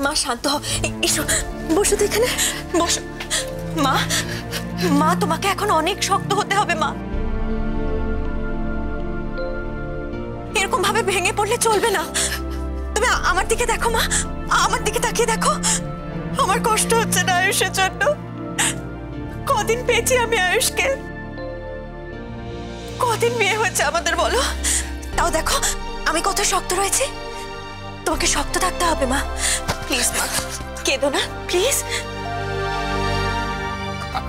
মা শান্ত হও, এসো বসো তো এখানে, বসো। মা, মা তোমাকে এখন অনেক শক্ত হতে হবে মা। এরকম ভাবে ভেঙে পড়লে চলবে না। তুমি আমার দিকে দেখো মা, আমার দিকে তাকিয়ে দেখো। আমার কষ্ট হচ্ছে না আয়ুষের জন্য? কদিন পেয়েছি আমি আয়ুষকে, কদিন বিয়ে হচ্ছে আমাদের বলো? তাও দেখো আমি কত শক্ত রয়েছি। তোমাকে শক্ত থাকতে হবে মা। প্লিজ মা, কেঁদো না প্লিজ।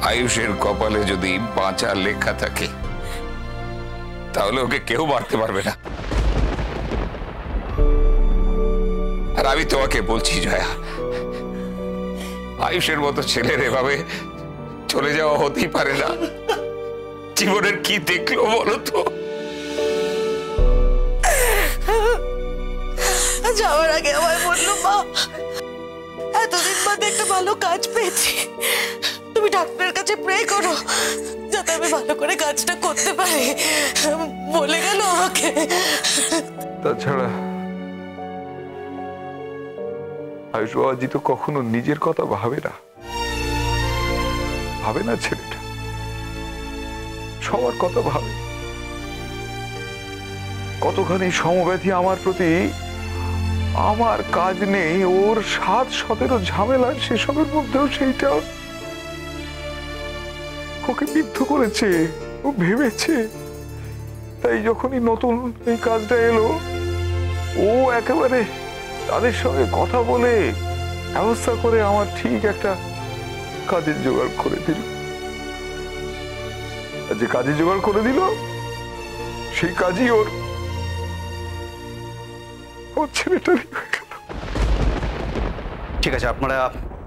আয়ুষের কপালে যদি বাঁচা লেখা থাকে তাহলে ওকে কেউ মারতে পারবে না। আর আমি তোমাকে বলছি জয়া, আয়ুষের মতো ছেলের এভাবে চলে যাওয়া হতেই পারে না। জীবনের কি দেখলো বলো তো? যাওয়ার আগে আমায় বললো মা, এতদিন বাদে একটা ভালো কাজ পেয়েছি, তুমি ডাক্তারের কাছে প্রে করো যাতে আমি ভালো করে কাজটা করতে পারি, বলে গেল আমাকে। তাছাড়া আয়ুষ বাবাজি তো কখনো নিজের কথা ভাবে না ছেলেটা, সবার কথা ভাবে। কতখানি সমব্যথী আমার প্রতি, আমার কাজ নেই, ওর 7-17 ঝামেলা, সেসবের মধ্যেও সেইটা ওকে বিদ্ধ করেছে। ও ভেবেছে, তাই যখনই নতুন এই কাজটা এলো ও একেবারে তাদের সঙ্গে কথা বলে ব্যবস্থা করে আমার ঠিক একটা কাজের জোগাড় করে দিল। যে কাজের জোগাড় করে দিল সেই কাজই ওর ছেলেটারই হয়ে গেল। ঠিক আছে, আপনারা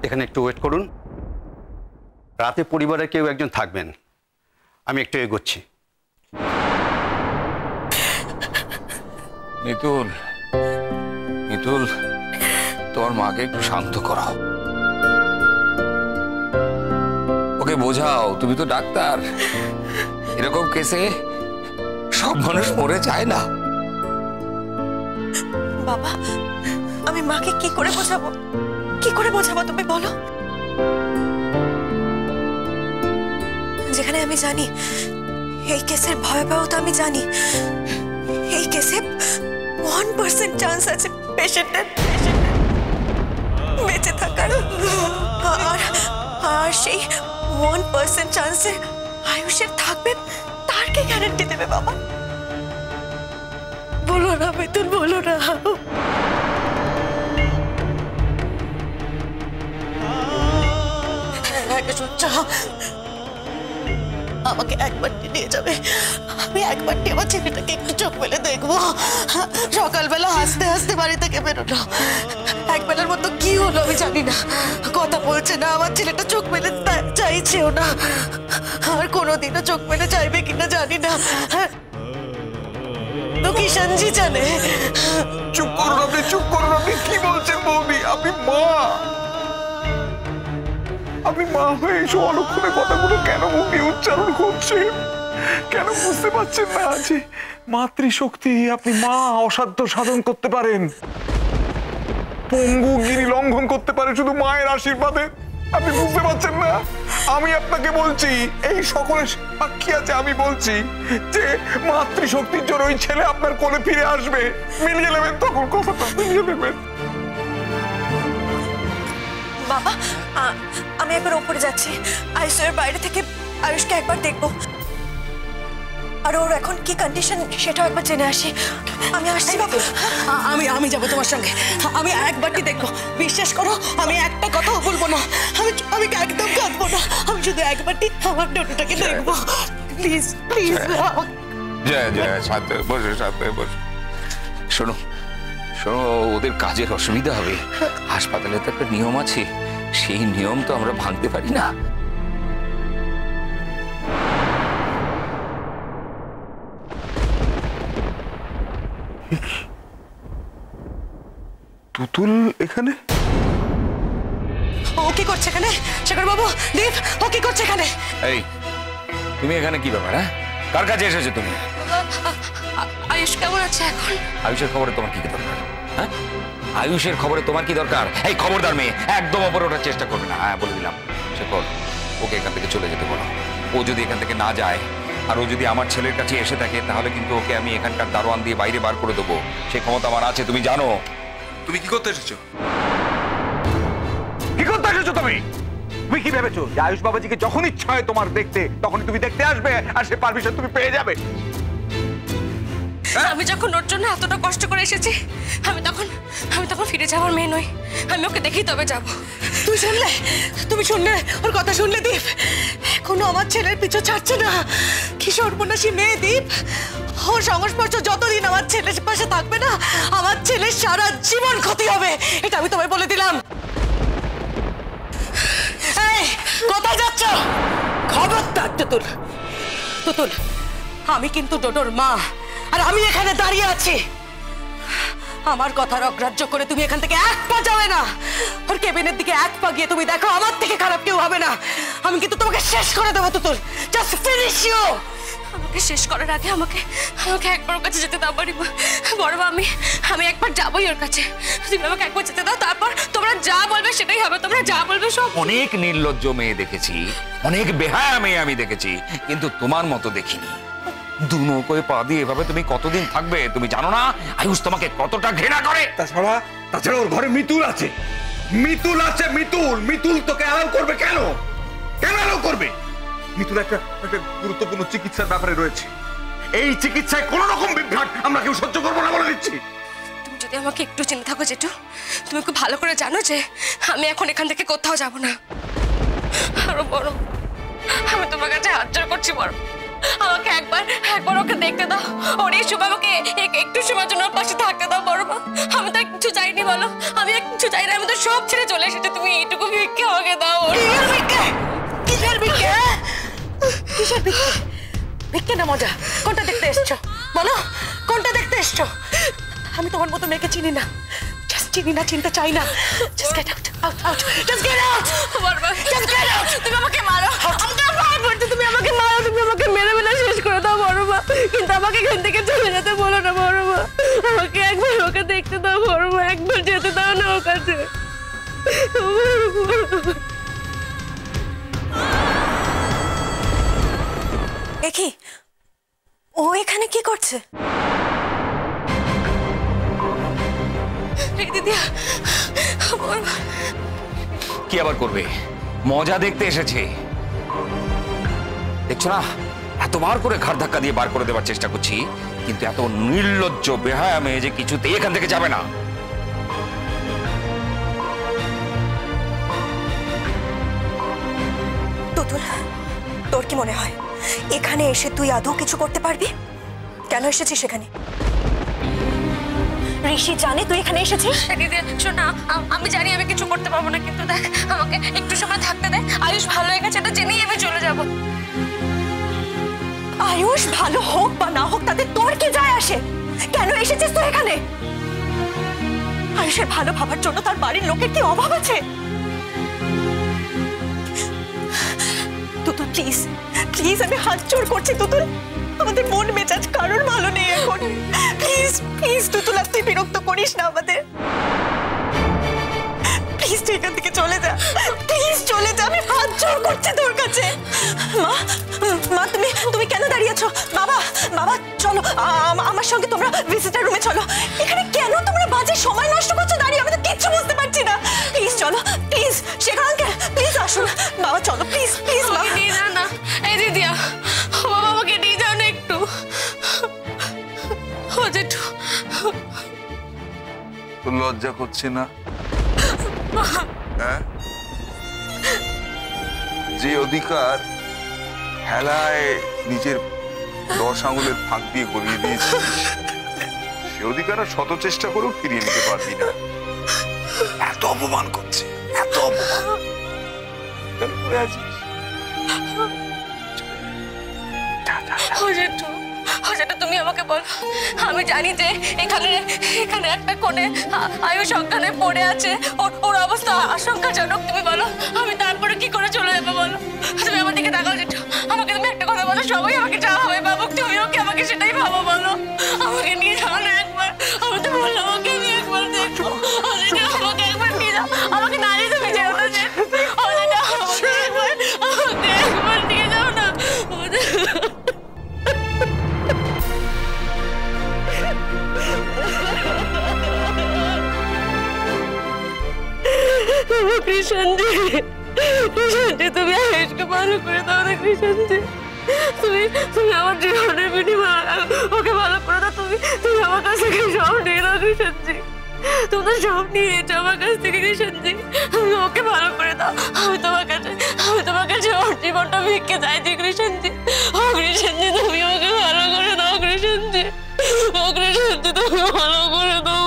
এখানে একটু ওয়েট করুন। রাতে পরিবারের কেউ একজন থাকবেন, আমি একটু এগোচ্ছি। মিতুল, মিতুল, তোমার মাকে একটু শান্ত করাও, ওকে বোঝাও। তুমি তো ডাক্তার, এরকম কেসে সব মানুষ মরে যায় না। বাবা, আমি মাকে কি করে বোঝাবো, কি করে বোঝাবো তুমি বলো? যেখানে আমি জানি এই কেসের ভয়াবহতা, আমি জানি এই কেসে 1% চান্স আছে পেশেন্টের বেঁচে থাকার, আর সেই 1% চান্সে আয়ুষের থাকবে, তার কে গ্যারান্টি দেবে বাবা? বলো না মিতুল, বলো না। আমাকে একবারটি নিয়ে যাবে, আমি একবারটি আমার ছেলেটাকে একটু চোখ মেলে দেখবো। সকালবেলা হাসতে হাসতে বাড়ি থেকে বেরোলো, একবেলার মতো কি হলো আমি জানি না, কথা বলছে না, আমার ছেলেটা চোখ মেলে চাইছেও না, আর কোনোদিনও চোখ মেলে চাইবে কিনা জানি না। তো কিষানজি জানে। চুপ করুন আপনি, চুপ করুন আপনি। কি বলছেন বৌদি? আপনি মা হয়ে এইসব অলক্ষণে কথাগুলো কেন মুখ দিয়ে উচ্চারণ করছেন? কেন বুঝতে পারছেন না যে মাতৃশক্তি, আপনি মা অসাধ্য সাধন করতে পারেন, পঙ্গু গিরি লঙ্ঘন করতে পারে শুধু মায়ের আশীর্বাদে? আপনি বুঝতে পারছেন না? আমি আপনাকে বলছি, এই সকলের সাক্ষী আছে, আমি বলছি যে মাতৃশক্তির জন্য ওই ছেলে আপনার কোলে ফিরে আসবে। মিলিয়ে নেবেন তখন, কথাটা মিলিয়ে নেবেন। বাবা, আমি একবার ওপরে যাচ্ছি, আইসিইউর বাইরে থেকে আয়ুষকে একবার দেখবো, আর ওর এখন কি কন্ডিশন সেটাও একবার জেনে আসি। আমি আসছি বাবু। আমি যাবো তোমার সঙ্গে, আমি একবারটি দেখবো, বিশ্বাস করো আমি একটা কথাও বলবো না, আমি একদম কাঁদবো না, আমি শুধু একবারটি আমার ডোটোটাকে দেখবো। Please please. জয় জয়, সাথে বসে, সাথে বসে। শোনো শোনো, ওদের কাজের অসুবিধা হবে, হাসপাতালে তো একটা নিয়ম আছে, সেই নিয়ম তো আমরা ভাঙতে পারি না। তুতুল এখানে? ও কি করছে এখানে? শেখর বাবু, দীপ, ও কি করছে এখানে? এই, তুমি এখানে কি ব্যাপার? হ্যাঁ, কার কাছে এসেছো তুমি? আয়ুষ কেমন আছে এখন? আয়ুষের খবরে তোমার কি দরকার? হ্যাঁ, আয়ুষের খবরে তোমার কি দরকার? এই খবরদার মেয়ে, একদম ওপরে ওঠার চেষ্টা করবে না। হ্যাঁ, বলে দিলাম। শেখর, ওকে এখান থেকে চলে যেতে বলো। ও যদি এখান থেকে না যায় আর ও যদি আমার ছেলের কাছে এসে থাকে, তাহলে কিন্তু ওকে আমি এখানকার দারোয়ান দিয়ে বাইরে বার করে দেবো। সে ক্ষমতা আমার আছে, তুমি জানো। তুমি কি করতে এসেছো? কি করতে এসেছো তুমি? তুমি কি ভেবেছো যে আয়ুষ বাবাজিকে যখন ইচ্ছা হয় তোমার দেখতে তখনই তুমি দেখতে আসবে আর সে পারমিশন তুমি পেয়ে যাবে? আমি যখন ওর জন্য এতটা কষ্ট করে এসেছি, আমি তখন ফিরে যাওয়ার মেয়ে নই। আমি ওকে দেখেই তবে যাব। তুমি শুনলে ওর কথা শুনলে দীপ? এখনো আমার ছেলের পিছু ছাড়ছে না। কি সর্বনাশী মেয়ে দীপ! ওর সংস্পর্শ যতদিন আমার ছেলের পাশে থাকবে না, আমার ছেলের সারা জীবন ক্ষতি হবে। এটা আমি তোমায় বলে দিলাম। এই, কোথায় যাচ্ছ? খবরদার তুতুল, তুতুল, আমি কিন্তু ডোডোর মা, আর আমি এখানে দাঁড়িয়ে আছি। আমার কথার অগ্রাহ্য করে তুমি এখান থেকে এক পা যাবে না। ওর কেবিনের দিকে এক পা গিয়ে তুমি দেখো, আমার থেকে খারাপ কেউ হবে না। আমি কিন্তু তোমাকে শেষ করে দেবো তুতুল। Just finish you. আমাকে শেষ করার আগে আমাকে একবার ওর কাছে যেতে দাও বাড়িমা। বড় মা, আমি একবার যাবোই ওর কাছে। তুমি আমাকে একবার যেতে দাও, তারপর তোমরা যা বলবে সেটাই হবে। তোমরা যা বলবে সব। অনেক নির্লজ্জ মেয়ে দেখেছি, অনেক বেহায়া মেয়ে আমি দেখেছি, কিন্তু তোমার মতো দেখিনি। দু নৌকোয় পা দিয়ে এভাবে তুমি কতদিন থাকবে? তুমি জানো না আয়ুষ তোমাকে কতটা ঘৃণা করে? তাছাড়া ওর ঘরে মিতুল আছে। মিতুল তোকে অ্যালাউ করবে কেন? কেন অ্যালাউ করবে? মিতুল একটা গুরুত্বপূর্ণ চিকিৎসার ব্যাপারে রয়েছে। এই চিকিৎসায় কোন রকম বিভ্রাট আমরা কেউ সহ্য করবো না বলে দিচ্ছি। তুমি যদি আমাকে একটু চিনে থাকো জেঠু, তুমি খুব ভালো করে জানো যে আমি এখন এখান থেকে কোথাও যাব না। আরো বড়, আমি তোমার কাছে হাত জোড় করছি। বড়, আমাকে একবার ওকে দেখতে দাও। ওর এই সময় আমাকে একটু সময়ের জন্য পাশে থাকতে দাও। বড় মা, আমি তো কিছু চাইনি। বলো, আমি কিছু চাই না। আমি তো সব ছেড়ে চলে এসেছি। তুমি এইটুকু ভিক্ষে আমাকে দাও। কিসের ভিক্ষে? কিসের ভিক্ষে? ভিক্ষে না মজা? কোনটা দেখতে এসছো বলো? কোনটা দেখতে এসছো? আমি তোমার মতো মেয়েকে চিনি না, চিনি না, চিনতে চাই না। Just get out, out. Just get out. Just get out. তুমি আমাকে মারো, তুমি আমাকে মারো, তুমি আমাকে মেরে শেষ করে দাও বড় মা, কিন্তু আমাকে এখান থেকে চলে যেতে বলো না বড় মা। আমাকে একবার ওকে দেখতে দাও বড় মা, একবার যেতে দাও না ওর কাছে। দেখি ও এখানে কি করছে? কি আবার করবে? মজা দেখতে এসেছে। দেখছো না, এতবার করে ঘাড় ধাক্কা দিয়ে বার করে দেওয়ার চেষ্টা করছি, কিন্তু এত নির্লজ্জ বেহায়া মেয়ে যে কিছুতেই এখান থেকে যাবে না। তুতুল, তোর কি মনে হয় এখানে এসে তুই আদৌ কিছু করতে পারবি? কেন এসেছিস এখানে? ঋষি জানে তুই এখানে এসেছিস? দিদি শোনা, আমি জানি আমি কিছু করতে পারবো না, কিন্তু দেখ আমাকে একটু সময় থাকতে দে। আয়ুষ ভালো হয়ে গেছে, এটা জেনেই আমি চলে যাব। আয়ুষ ভালো হোক বা না হোক তাতে তোর কি যায় আসে? কেন এসেছিস তুই এখানে? আয়ুষের ভালো ভাবার জন্য তার বাড়ির লোকের কি অভাব আছে? তুতুল প্লিজ, প্লিজ আমি হাত জোড় করছি তুতুল, আমাদের মন মেজাজ কারোর ভালো নেই এখন। প্লিজ প্লিজ তুতুল, তুই বিরক্ত করিস না আমাদের। প্লিজ তুই এখান থেকে চলে যা, প্লিজ চলে যা, আমি হাত জোড় করছি তোর কাছে। মা, মা তুমি কেন দাঁড়িয়ে আছো? বাবা, বাবা চলো আমার সঙ্গে, তোমরা ভিজিটার রুমে চলো। এখানে কেন তোমরা বাজে সময় নষ্ট করছো দাঁড়িয়ে? আমি তো কিচ্ছু বুঝতে পারছি না। প্লিজ চলো, প্লিজ শেখর আঙ্কেল প্লিজ আসুন। বাবা চলো প্লিজ, প্লিজ মা। না, এই দিদিয়া, বাবা আমাকে নিয়ে যাও না একটু। ও জেঠু, তোর লজ্জা করছে না? হ্যাঁ, যে অধিকার হেলায় নিজের 10 আঙুলের ফাঁক দিয়ে গলিয়ে দিয়েছিস, সে অধিকার আর শত চেষ্টা করেও ফিরিয়ে নিতে পারবি না। এত অপমান করছে, এত অপমান। কেন করে আছিস? যেটা তুমি আমাকে বলো, আমি জানি যে এখানে একটা কোণে আয়ুষ অজ্ঞানে পড়ে আছে, ওর অবস্থা আশঙ্কাজনক। তুমি বলো আমি তারপরে কি করে চলে যাবো বলো? তুমি আমার দিকে তাকাও জেঠু, আমাকে তুমি একটা কথা বলো, সবাই আমাকে যা হবে ভাবুক, তুমিও কি আমাকে সেটাই ভাবো বলো? আমাকে নিয়ে যাও না একবার, আমি তো বললাম আমাকে নিয়ে একবার দেখো। কৃষণজি, কৃষণজি তুমি আয়েশকে ভালো করে দাও না কৃষণজি। তুমি তুমি আমার জীবনের বিনিময়ে ওকে ভালো করে দাও। তুমি আমার কাছ থেকে সব নিয়ে নাও কৃষণজি। তুমি তো সব নিয়েছো আমার কাছ থেকে কৃষণজি। ওকে ভালো করে দাও। আমি তোমার কাছে ওর জীবনটা ভিক্ষে চাইছি কৃষণজি। ও কৃষণজি, তুমি ওকে ভালো করে দাও কৃষণজি। ও কৃষণজি, তুমি ভালো করে দাও।